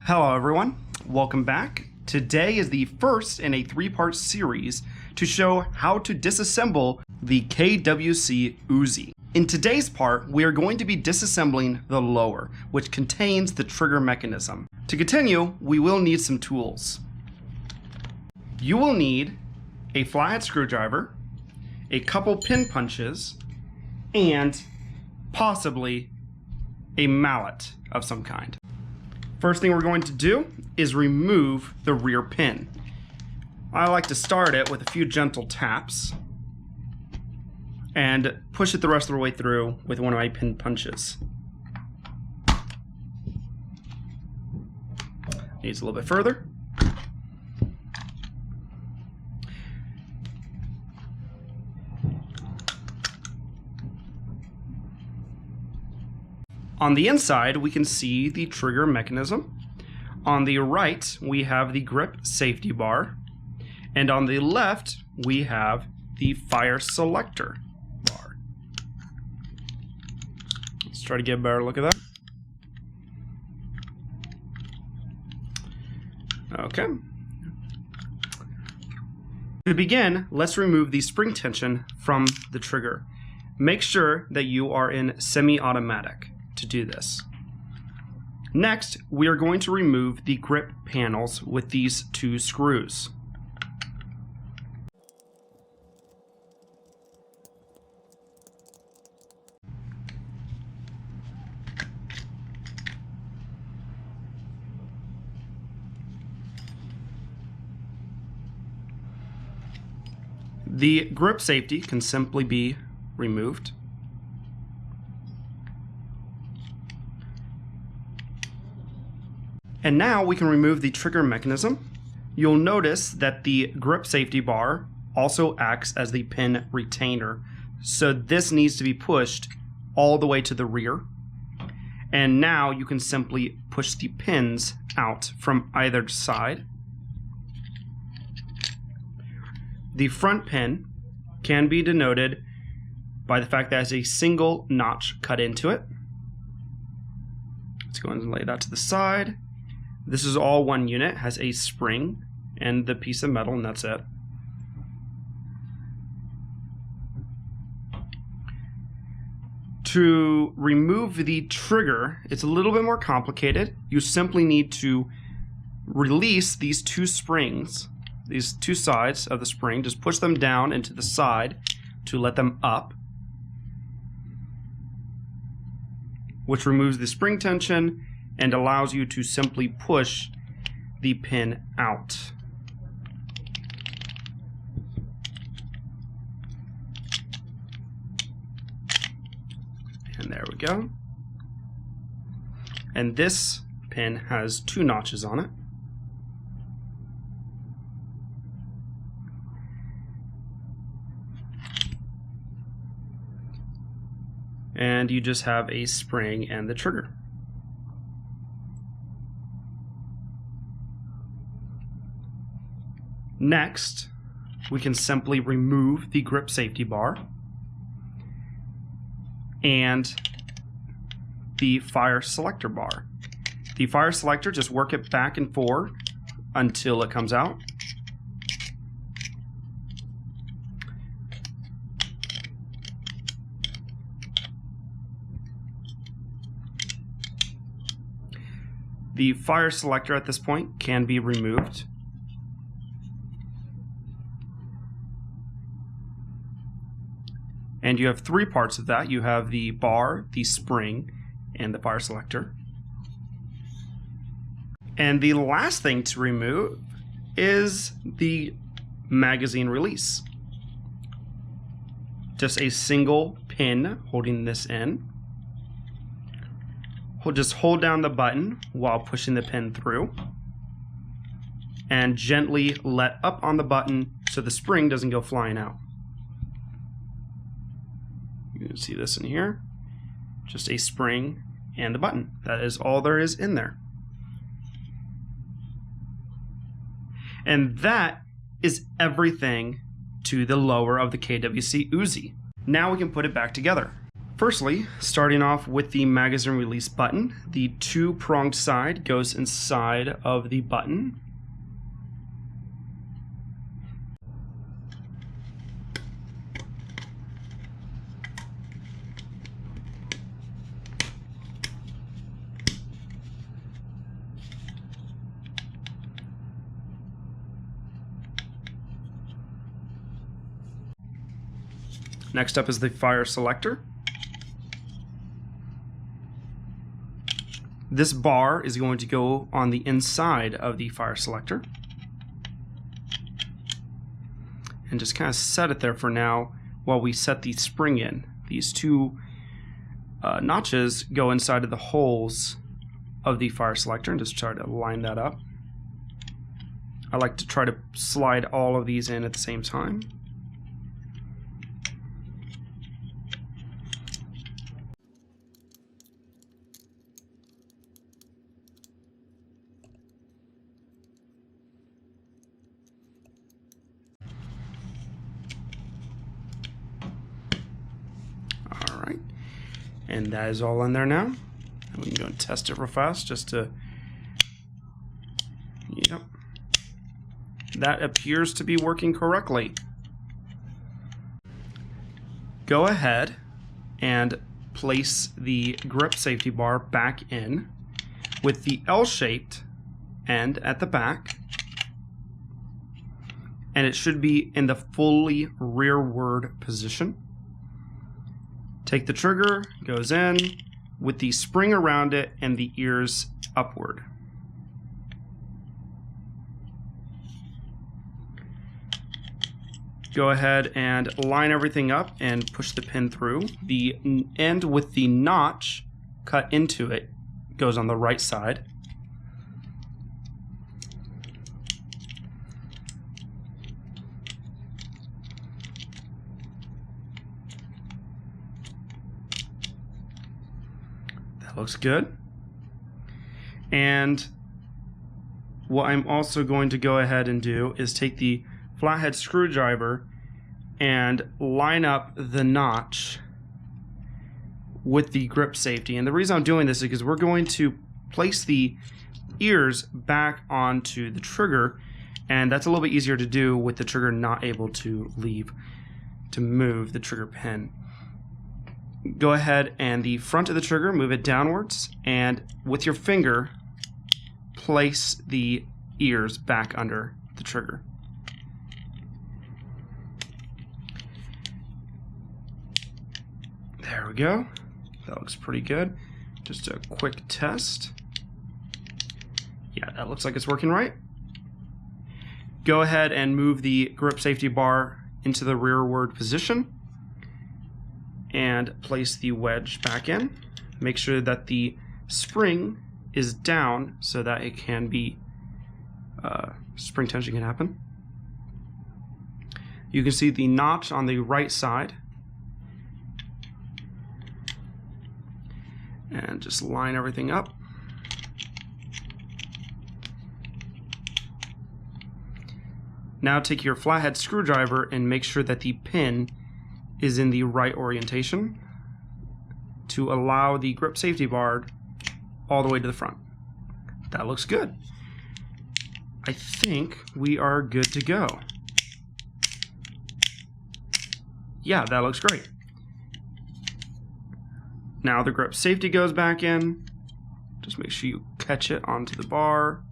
Hello everyone, welcome back. Today is the first in a three-part series to show how to disassemble the KWC UZI. In today's part, we are going to be disassembling the lower, which contains the trigger mechanism. To continue, we will need some tools. You will need a flathead screwdriver, a couple pin punches, and possibly a mallet of some kind. First thing we're going to do is remove the rear pin. I like to start it with a few gentle taps and push it the rest of the way through with one of my pin punches. Needs a little bit further. On the inside, we can see the trigger mechanism. On the right, we have the grip safety bar. And on the left, we have the fire selector bar. Let's try to get a better look at that. Okay. To begin, let's remove the spring tension from the trigger. Make sure that you are in semi-automatic to do this. Next, we are going to remove the grip panels with these two screws. The grip safety can simply be removed. And now we can remove the trigger mechanism. You'll notice that the grip safety bar also acts as the pin retainer. So this needs to be pushed all the way to the rear. And now you can simply push the pins out from either side. The front pin can be denoted by the fact that it has a single notch cut into it. Let's go ahead and lay that to the side. This is all one unit, has a spring and the piece of metal, and that's it. To remove the trigger, it's a little bit more complicated. You simply need to release these two springs, these two sides of the spring. Just push them down into the side to let them up, which removes the spring tension and allows you to simply push the pin out. And there we go. And this pin has two notches on it. And you just have a spring and the trigger. Next, we can simply remove the grip safety bar and the fire selector bar. The fire selector, just work it back and forth until it comes out. The fire selector at this point can be removed. And you have three parts of that. You have the bar, the spring, and the fire selector. And the last thing to remove is the magazine release. Just a single pin holding this in. We'll just hold down the button while pushing the pin through. And gently let up on the button so the spring doesn't go flying out. You can see this in here, just a spring and the button. That is all there is in there. And that is everything to the lower of the KWC UZI. Now we can put it back together. Firstly, starting off with the magazine release button, the two-pronged side goes inside of the button. Next up is the fire selector. This bar is going to go on the inside of the fire selector. And just kind of set it there for now while we set the spring in. These two notches go inside of the holes of the fire selector, and just try to line that up. I like to try to slide all of these in at the same time. Alright, and that is all in there now. And we can go and test it real fast just to, yep, that appears to be working correctly. Go ahead and place the grip safety bar back in with the L-shaped end at the back, and it should be in the fully rearward position. Take the trigger, goes in with the spring around it and the ears upward. Go ahead and line everything up and push the pin through. The end with the notch cut into it goes on the right side. That looks good. And what I'm also going to go ahead and do is take the flathead screwdriver and line up the notch with the grip safety. And the reason I'm doing this is because we're going to place the ears back onto the trigger, and that's a little bit easier to do with the trigger not able to move the trigger pin. Go ahead and the front of the trigger, move it downwards, and with your finger place the ears back under the trigger. There we go. That looks pretty good. Just a quick test. Yeah, that looks like it's working right. Go ahead and move the grip safety bar into the rearward position and place the wedge back in. Make sure that the spring is down so that it can be spring tension can happen. You can see the notch on the right side, and just line everything up. Now take your flathead screwdriver and make sure that the pin is in the right orientation to allow the grip safety bar all the way to the front. That looks good. I think we are good to go. Yeah, that looks great. Now the grip safety goes back in. Just make sure you catch it onto the bar.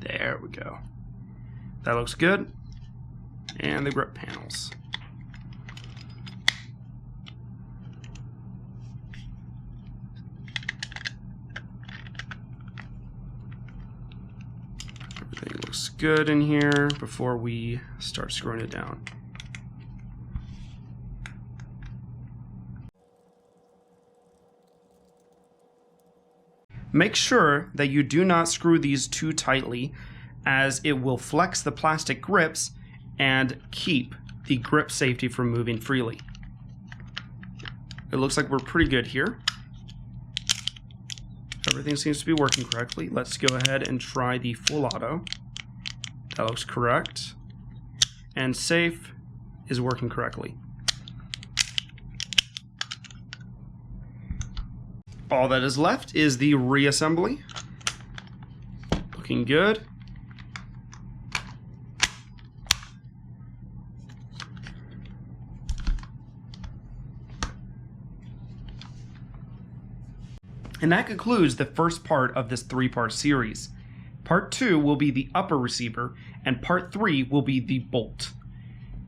There we go. That looks good. And the grip panels. Everything looks good in here before we start screwing it down. Make sure that you do not screw these too tightly, as it will flex the plastic grips and keep the grip safety from moving freely. It looks like we're pretty good here. Everything seems to be working correctly. Let's go ahead and try the full auto. That looks correct. And safe is working correctly. All that is left is the reassembly. Looking good. And that concludes the first part of this 3-part series. Part 2 will be the upper receiver, and Part 3 will be the bolt.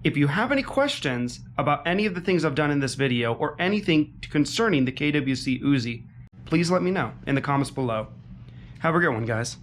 If you have any questions about any of the things I've done in this video or anything concerning the KWC UZI, please let me know in the comments below. Have a good one, guys.